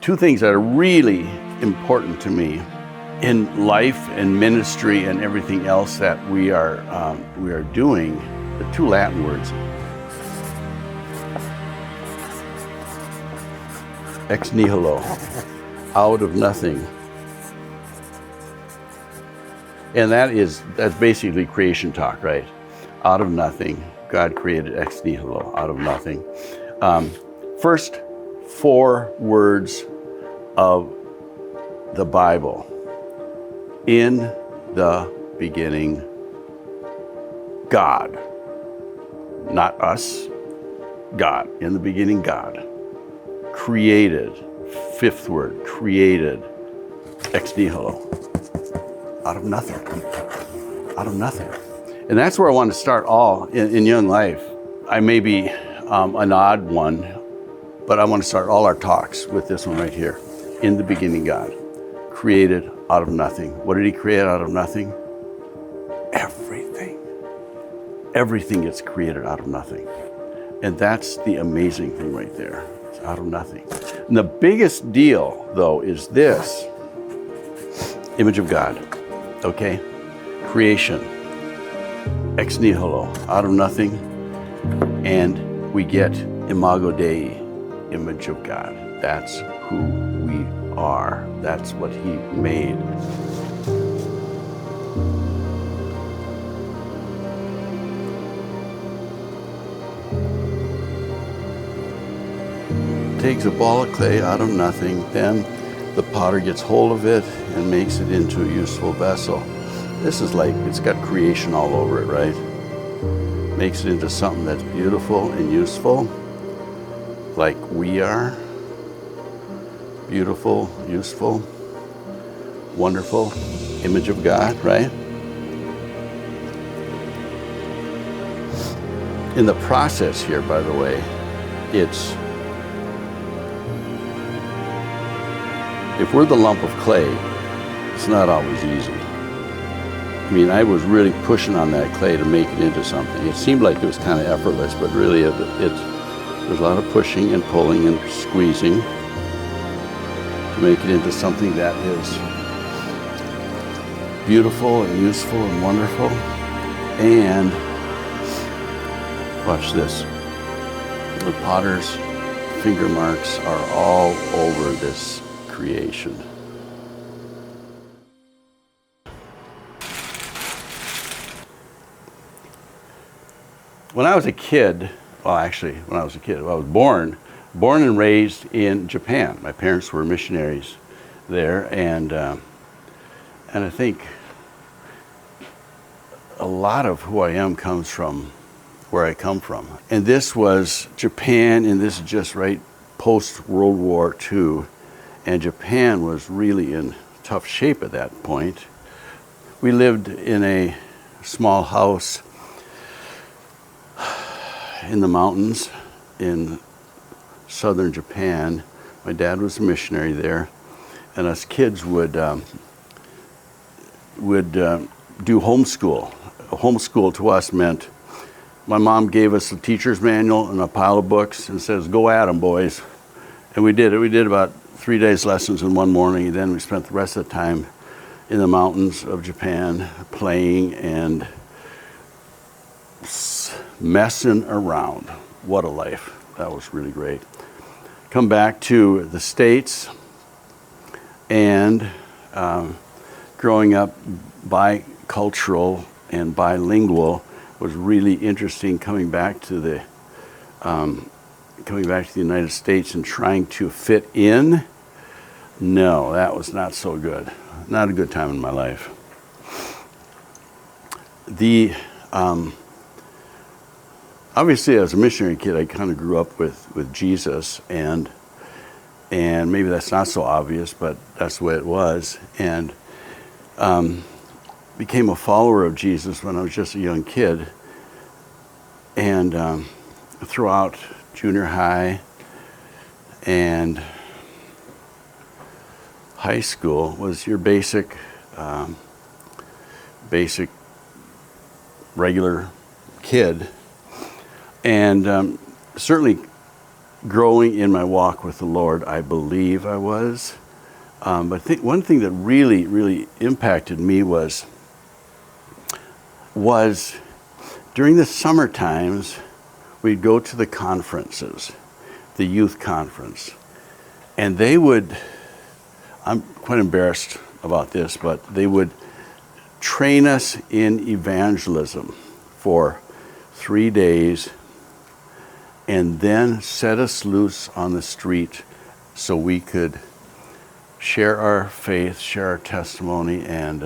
two things that are really important to me in life and ministry and everything else that we are doing. The two Latin words, ex nihilo, out of nothing. And that's basically creation talk, right? Out of nothing, God created ex nihilo, out of nothing. First 4 words of the Bible. In the beginning, God. Not us, God. In the beginning, God. Created, 5th word, created, ex nihilo. Out of nothing. Out of nothing. And that's where I want to start all in young life. I may be an odd one, but I want to start all our talks with this one right here. In the beginning, God created out of nothing. What did he create out of nothing? Everything. Everything gets created out of nothing. And that's the amazing thing right there. It's out of nothing. And the biggest deal, though, is this. Image of God. Okay? Creation. Ex nihilo. Out of nothing. And we get imago Dei. Image of God. That's who we are. That's what he made. Takes a ball of clay out of nothing, then the potter gets hold of it and makes it into a useful vessel. This is like, it's got creation all over it, right? Makes it into something that's beautiful and useful, like we are. Beautiful, useful, wonderful, image of God, right? In the process here, by the way, if we're the lump of clay, it's not always easy. I mean, I was really pushing on that clay to make it into something. It seemed like it was kind of effortless, but really there's a lot of pushing and pulling and squeezing to make it into something that is beautiful and useful and wonderful. And watch this. The potter's finger marks are all over this creation. When I was a kid, I was born and raised in Japan. My parents were missionaries there, and I think a lot of who I am comes from where I come from. And this was Japan, and this is just right post-World War II. And Japan was really in tough shape at that point. We lived in a small house in the mountains in southern Japan. My dad was a missionary there, and us kids would do homeschool. Homeschool to us meant my mom gave us a teacher's manual and a pile of books and says, "Go at 'em, boys." And we did it. We did about 3 days lessons in one morning, and then we spent the rest of the time in the mountains of Japan playing and messing around. What a life. That was really great. Come back to the States, and growing up bicultural and bilingual was really interesting. Coming back to the United States and trying to fit in, no, that was not so good. Not a good time in my life. Obviously, as a missionary kid, I kind of grew up with Jesus, and maybe that's not so obvious, but that's the way it was. And became a follower of Jesus when I was just a young kid. And throughout junior high and high school was your basic regular kid. And certainly growing in my walk with the Lord. I believe I was. But one thing that really, really impacted me was during the summer times, we'd go to the conferences, the youth conference, and they would, I'm quite embarrassed about this, but they would train us in evangelism for 3 days and then set us loose on the street so we could share our faith, share our testimony, and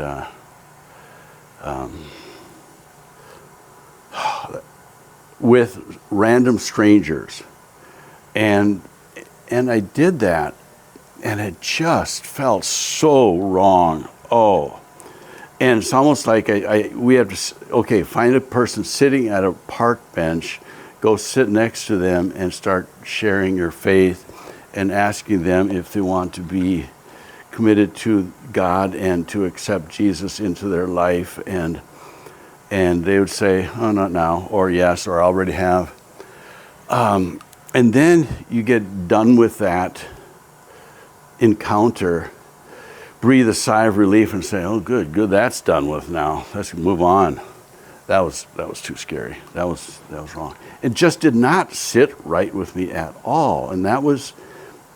with random strangers. And I did that, and it just felt so wrong. Oh. And it's almost like we have to, find a person sitting at a park bench, go sit next to them and start sharing your faith and asking them if they want to be committed to God and to accept Jesus into their life. And they would say, oh, not now, or yes, or I already have. And then you get done with that encounter, breathe a sigh of relief and say, oh, good, that's done with now. Let's move on. That was too scary. That was wrong. It just did not sit right with me at all. And that was,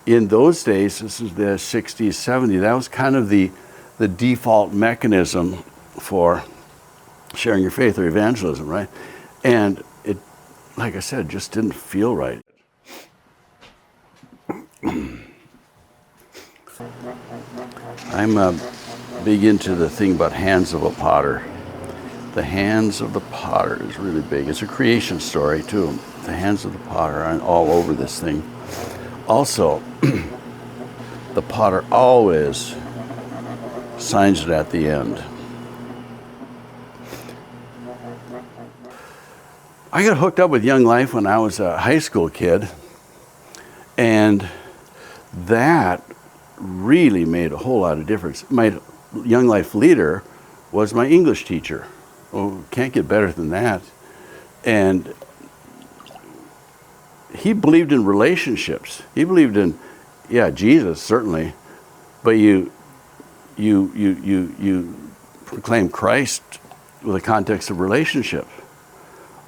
in those days, this is the 60s, 70s, that was kind of the default mechanism for sharing your faith or evangelism, right? And it, like I said, just didn't feel right. I'm big into the thing about hands of a potter. The hands of the potter is really big. It's a creation story too. The hands of the potter are all over this thing. Also, the potter always signs it at the end. I got hooked up with Young Life when I was a high school kid, and that really made a whole lot of difference. My Young Life leader was my English teacher. Oh, can't get better than that. And he believed in relationships. He believed in, Jesus certainly, but you proclaim Christ with a context of relationship.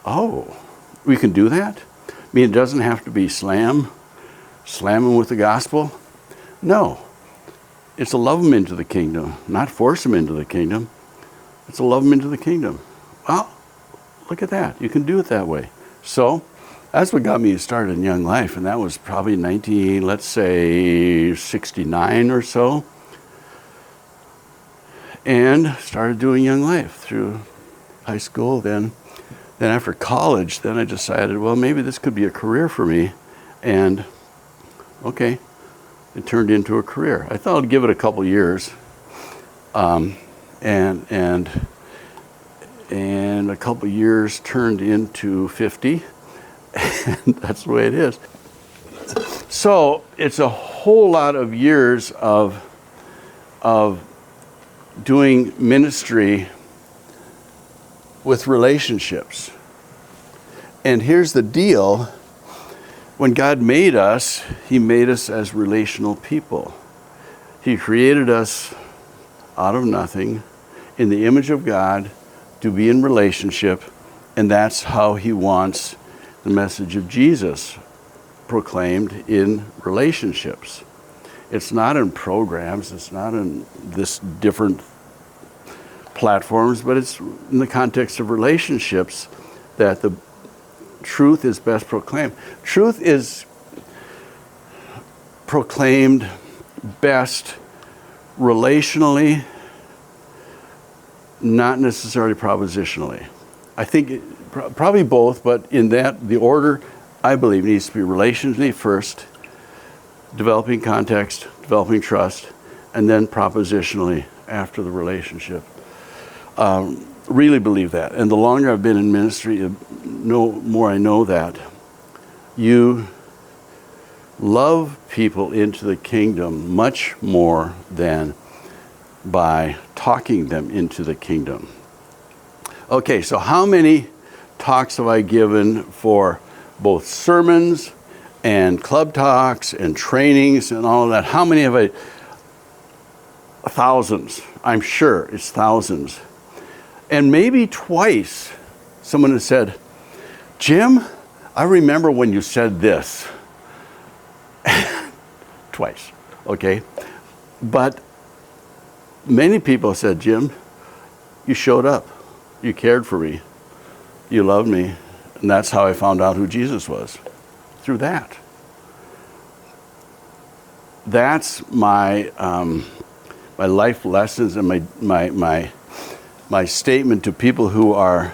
Oh, we can do that? I mean, it doesn't have to be slamming with the gospel. No, it's to love them into the kingdom, not force them into the kingdom. It's to love them into the kingdom. Well, look at that. You can do it that way. So that's what got me started in Young Life, and that was probably 69 or so. And started doing Young Life through high school. Then after college, then I decided, well, maybe this could be a career for me. And it turned into a career. I thought I'd give it a couple years. And a couple years turned into 50, and that's the way it is. So it's a whole lot of years of doing ministry with relationships. And here's the deal. When God made us, He made us as relational people. He created us out of nothing in the image of God to be in relationship, and that's how He wants the message of Jesus proclaimed, in relationships. It's not in programs, it's not in this different platforms, but it's in the context of relationships that the truth is best proclaimed. Truth is proclaimed best relationally, not necessarily propositionally. I think probably both, but in that, the order, I believe, needs to be relationally first, developing context, developing trust, and then propositionally after the relationship. Really believe that. And the longer I've been in ministry, the more I know that. You love people into the kingdom much more than by talking them into the kingdom. Okay, so how many talks have I given for both sermons and club talks and trainings and all of that. How many have I? Thousands. I'm sure it's thousands. And maybe twice someone has said, Jim, I remember when you said this. Twice, okay? But many people said, Jim, you showed up. You cared for me. You loved me. And that's how I found out who Jesus was, through that. That's my my life lessons and my statement to people who are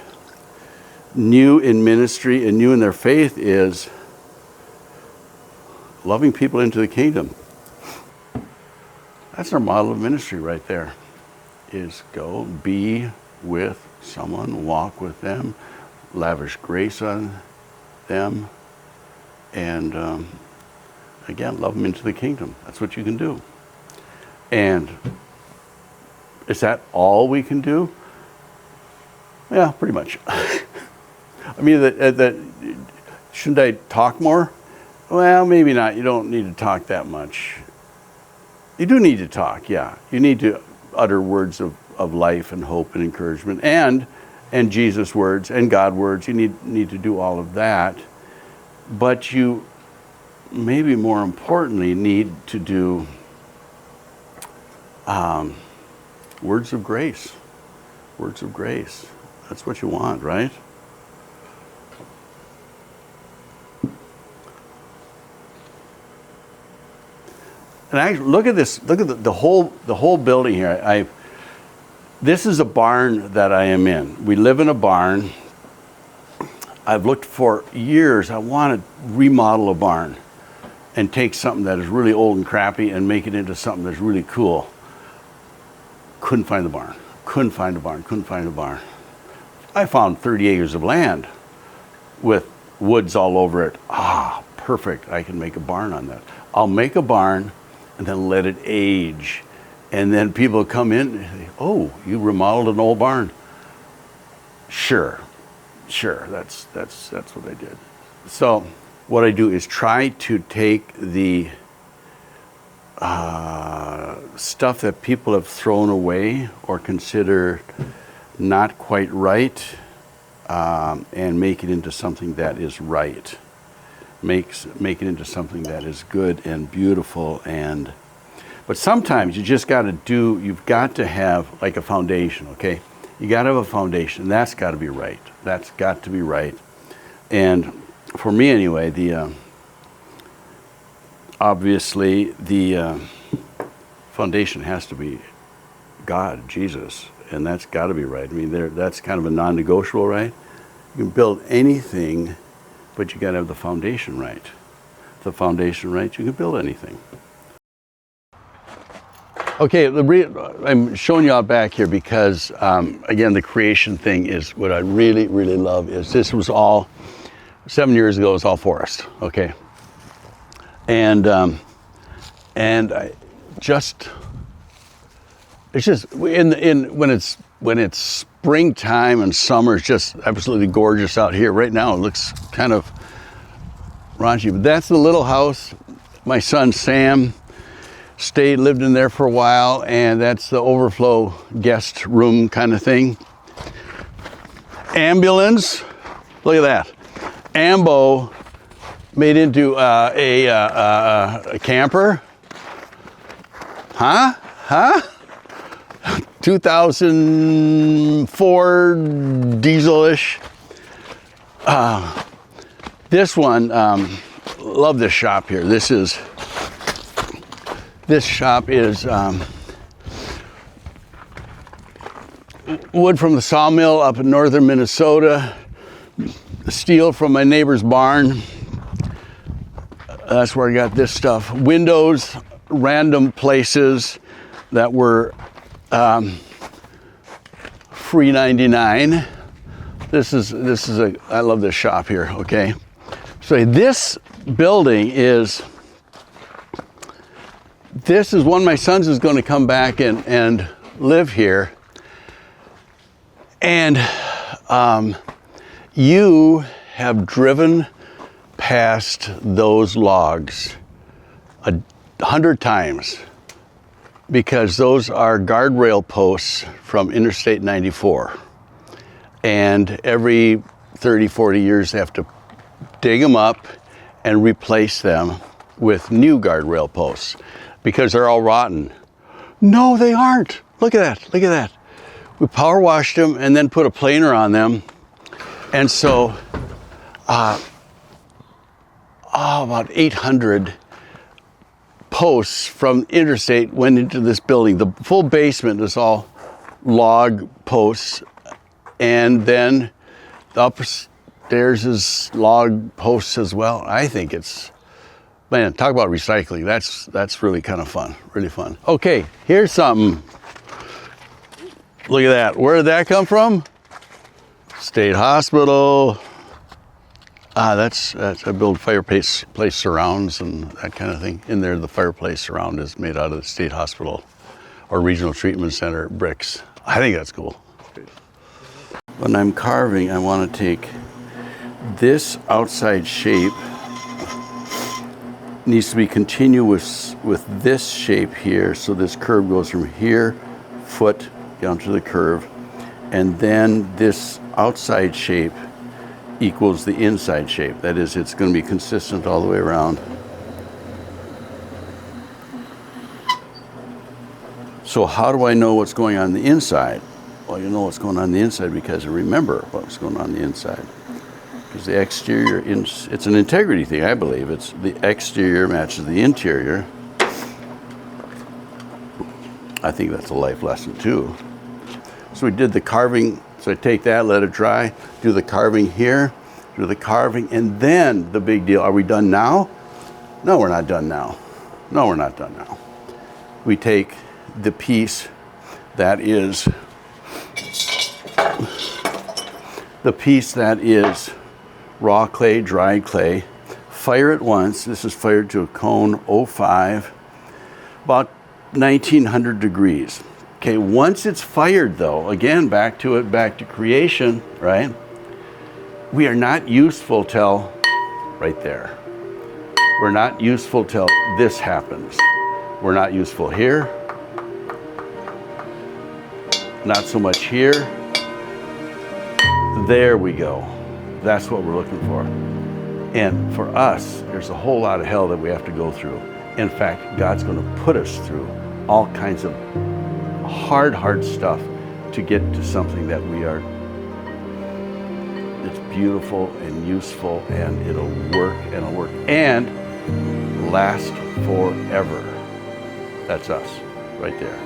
new in ministry and new in their faith is loving people into the kingdom. That's our model of ministry right there, is go be with someone, walk with them, lavish grace on them, and again, love them into the kingdom. That's what you can do. And is that all we can do? Yeah, pretty much. I mean, shouldn't I talk more? Well, maybe not. You don't need to talk that much. You do need to talk, yeah. You need to utter words of life and hope and encouragement and Jesus words and God words. You need to do all of that. But you maybe more importantly need to do words of grace. Words of grace. That's what you want, right? And look at this. Look at the whole building here. This is a barn that I am in. We live in a barn. I've looked for years. I want to remodel a barn and take something that is really old and crappy and make it into something that's really cool. Couldn't find the barn. Couldn't find a barn. Couldn't find a barn. I found 30 acres of land with woods all over it. Perfect. I can make a barn on that. I'll make a barn and then let it age. And then people come in and say, oh, you remodeled an old barn. Sure, that's what I did. So what I do is try to take the stuff that people have thrown away or consider not quite right and make it into something that is right. Make it into something that is good and beautiful. But sometimes you've got to have like a foundation, okay? You got to have a foundation. That's got to be right. That's got to be right. And for me anyway, obviously the foundation has to be God, Jesus, and that's got to be right. I mean, that's kind of a non-negotiable, right? You can build anything, but you got to have the foundation right. If the foundation right, you can build anything. Okay, I'm showing you out back here because, again, the creation thing is what I really, really love. This was all, 7 years ago, it was all forest, okay? And I just, it's just, when it's springtime and summer, it's just absolutely gorgeous out here. Right now, it looks kind of raunchy, but that's the little house. My son, Sam, lived in there for a while, and that's the overflow guest room kind of thing. Ambulance, look at that. Ambo made into a camper. Huh? 2004 diesel-ish. This one, love this shop here. This shop is wood from the sawmill up in northern Minnesota, steel from my neighbor's barn. That's where I got this stuff. Windows, random places that were free 99. I love this shop here, okay? So this building is one of my sons is going to come back and live here. And you have driven past those logs 100 times because those are guardrail posts from Interstate 94. And every 30, 40 years they have to dig them up and replace them with new guardrail posts because they're all rotten. No, they aren't. Look at that, look at that. We power washed them and then put a planer on them. And so, about 800 posts from Interstate went into this building. The full basement is all log posts, and then the upstairs is log posts as well. I think it's, man, talk about recycling. That's really kind of fun, really fun. Okay, here's something. Look at that. Where did that come from? State Hospital. I build fireplace surrounds and that kind of thing. In there, the fireplace surround is made out of the State Hospital or Regional Treatment Center bricks. I think that's cool. When I'm carving, I want to take this outside shape, needs to be continuous with this shape here. So this curve goes from here, foot, down to the curve. And then this outside shape equals the inside shape. That is, it's going to be consistent all the way around. So how do I know what's going on the inside? Well, you know what's going on the inside because I remember what's going on the inside. Because the exterior, it's an integrity thing, I believe. It's the exterior matches the interior. I think that's a life lesson too. So we did the carving. So I take that, let it dry, do the carving here, do the carving, and then the big deal. Are we done now? No, we're not done now. No, we're not done now. We take the piece that is raw clay, dried clay, fire it once. This is fired to a cone 05, about 1900 degrees. Okay, once it's fired though, again, back to creation, right? We are not useful till right there. We're not useful till this happens. We're not useful here. Not so much here. There we go. That's what we're looking for. And for us, there's a whole lot of hell that we have to go through. In fact, God's going to put us through all kinds of hard stuff to get to something that it's beautiful and useful, and it'll work and last forever. That's us right there.